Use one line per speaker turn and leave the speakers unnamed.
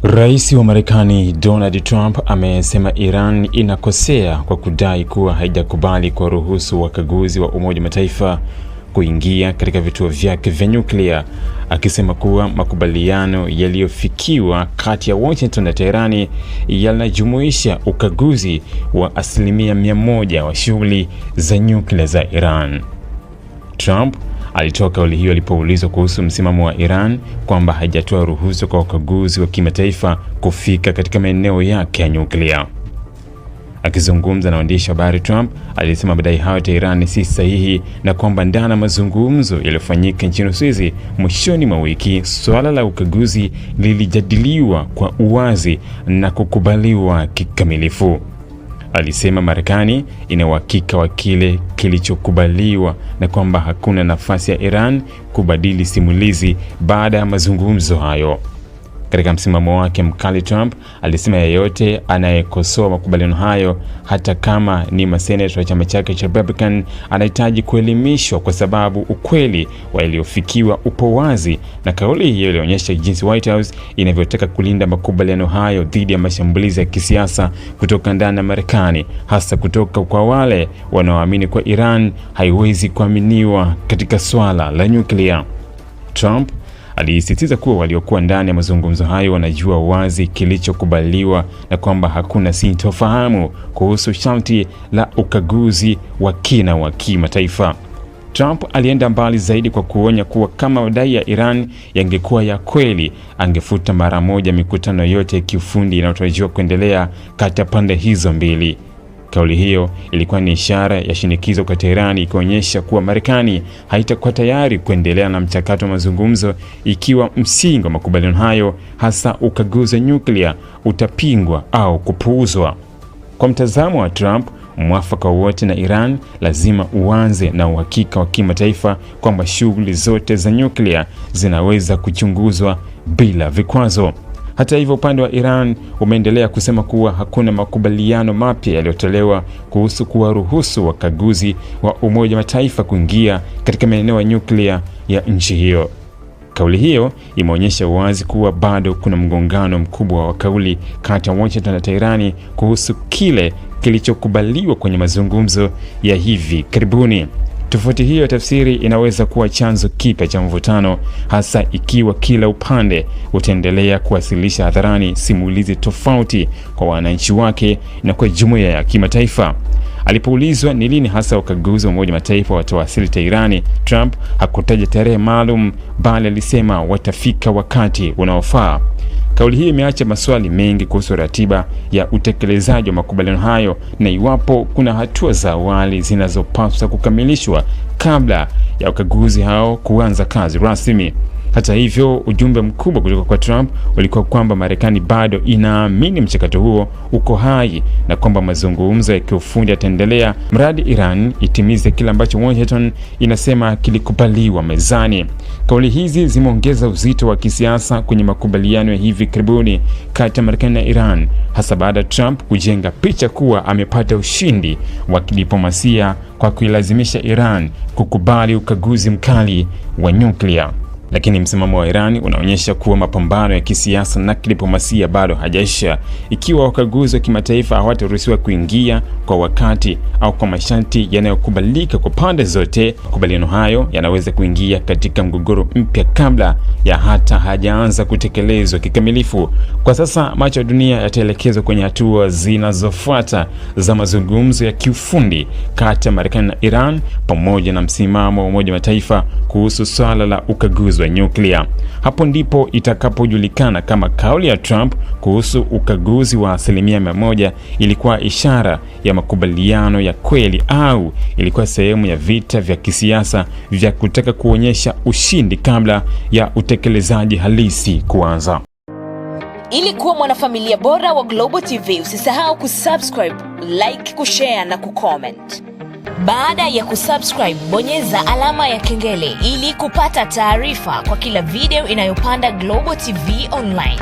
Rais wa Marekani Donald Trump amesema Iran inakosea kwa kudai kuwa haijakubali kuwaruhusu wakaguzi wa Umoja wa Mataifa kuingia katika vituo vyake vya nyuklia, akisema kuwa makubaliano yaliyofikiwa kati ya Washington na Teherani yanajumuisha ukaguzi wa 100% wa shughuli za nyuklia za Iran. Trump alitoa kauli hiyo alipoulizwa kuhusu msimamo wa Iran kwamba haijatoa ruhusa kwa wakaguzi wa kimataifa kufika katika maeneo yake ya nyuklia. Akizungumza na waandishi wa habari, Trump alisema madai hayo ya Iran si sahihi na kwamba ndani ya mazungumzo yaliyofanyika nchini Uswizi mwishoni mwa wiki, suala la ukaguzi lilijadiliwa kwa uwazi na kukubaliwa kikamilifu. Alisema Marekani ina uhakika wa kile kilichokubaliwa na kwamba hakuna nafasi ya Iran kubadili simulizi baada ya mazungumzo hayo. Katika msimamo wake mkali, Trump alisema yeyote anayekosoa makubaliano hayo, hata kama ni maseneta wa chama chake cha Republican, anahitaji kuelimishwa kwa sababu ukweli waliofikiwa upo wazi. Na kauli hiyo ilionyesha jinsi White House inavyotaka kulinda makubaliano hayo dhidi ya mashambulizi ya kisiasa kutoka ndani ya Marekani, hasa kutoka kwa wale wanaoamini kwa Iran haiwezi kuaminiwa katika swala la nyuklia. Trump alisisitiza kuwa waliokuwa ndani ya mazungumzo hayo wanajua wazi kilichokubaliwa na kwamba hakuna sintofahamu kuhusu sharti la ukaguzi wa kina wa kimataifa. Trump alienda mbali zaidi kwa kuonya kuwa kama madai ya Iran yangekuwa ya kweli, angefuta mara moja mikutano yote ya kiufundi inayotarajiwa kuendelea kati ya pande hizo mbili. Kauli hiyo ilikuwa ni ishara ya shinikizo kwa Tehran, ikionyesha kuwa Marekani haitakuwa tayari kuendelea na mchakato wa mazungumzo ikiwa msingi wa makubaliano hayo, hasa ukaguzi wa nyuklia, utapingwa au kupuuzwa. Kwa mtazamo wa Trump, mwafaka wote na Iran lazima uanze na uhakika wa kimataifa kwamba shughuli zote za nyuklia zinaweza kuchunguzwa bila vikwazo. Hata hivyo, upande wa Iran umeendelea kusema kuwa hakuna makubaliano mapya yaliyotolewa kuhusu kuwaruhusu wakaguzi wa Umoja wa Mataifa kuingia katika maeneo ya nyuklia ya nchi hiyo. Kauli hiyo imeonyesha wazi kuwa bado kuna mgongano mkubwa wa kauli kati ya Washington na Teherani kuhusu kile kilichokubaliwa kwenye mazungumzo ya hivi karibuni. Tofauti hiyo tafsiri inaweza kuwa chanzo kipya cha mvutano, hasa ikiwa kila upande utaendelea kuwasilisha hadharani simulizi tofauti kwa wananchi wake na kwa jumuiya ya kimataifa. Alipoulizwa ni lini hasa ukaguzi wa Umoja wa Mataifa watawasili Teherani, Trump hakutaja tarehe maalum, bali alisema watafika wakati unaofaa. Kauli hii imeacha maswali mengi kuhusu ratiba ya utekelezaji wa makubaliano hayo na iwapo kuna hatua za awali zinazopaswa kukamilishwa kabla ya ukaguzi hao kuanza kazi rasmi. Hata hivyo, ujumbe mkubwa kutoka kwa Trump ulikuwa kwamba Marekani bado inaamini mchakato huo uko hai na kwamba mazungumzo ya kiufundi yataendelea mradi Iran itimize kile ambacho Washington inasema kilikubaliwa mezani. Kauli hizi zimeongeza uzito wa kisiasa kwenye makubaliano ya hivi karibuni kati ya Marekani na Iran, hasa baada ya Trump kujenga picha kuwa amepata ushindi wa kidiplomasia kwa kuilazimisha Iran kukubali ukaguzi mkali wa nyuklia. Lakini msimamo wa Iran unaonyesha kuwa mapambano ya kisiasa na kidiplomasia bado hajaisha. Ikiwa wakaguzi wa kimataifa hawataruhusiwa kuingia kwa wakati au kwa masharti yanayokubalika kwa pande zote, makubaliano hayo yanaweza kuingia katika mgogoro mpya kabla ya hata hajaanza kutekelezwa kikamilifu. Kwa sasa macho ya dunia yataelekezwa kwenye hatua zinazofuata za mazungumzo ya kiufundi kati ya Marekani na Iran, pamoja na msimamo wa Umoja wa Mataifa kuhusu swala la ukaguzi wa nyuklia. Hapo ndipo itakapojulikana kama kauli ya Trump kuhusu ukaguzi wa 100% ilikuwa ishara ya makubaliano ya kweli au ilikuwa sehemu ya vita vya kisiasa vya kutaka kuonyesha ushindi kabla ya utekelezaji halisi kuanza.
Ili kuwa mwanafamilia bora wa Global TV, usisahau kusubscribe, like, kushare na kucomment. Baada ya kusubscribe, bonyeza alama ya kengele ili kupata taarifa kwa kila video inayopanda Global TV Online.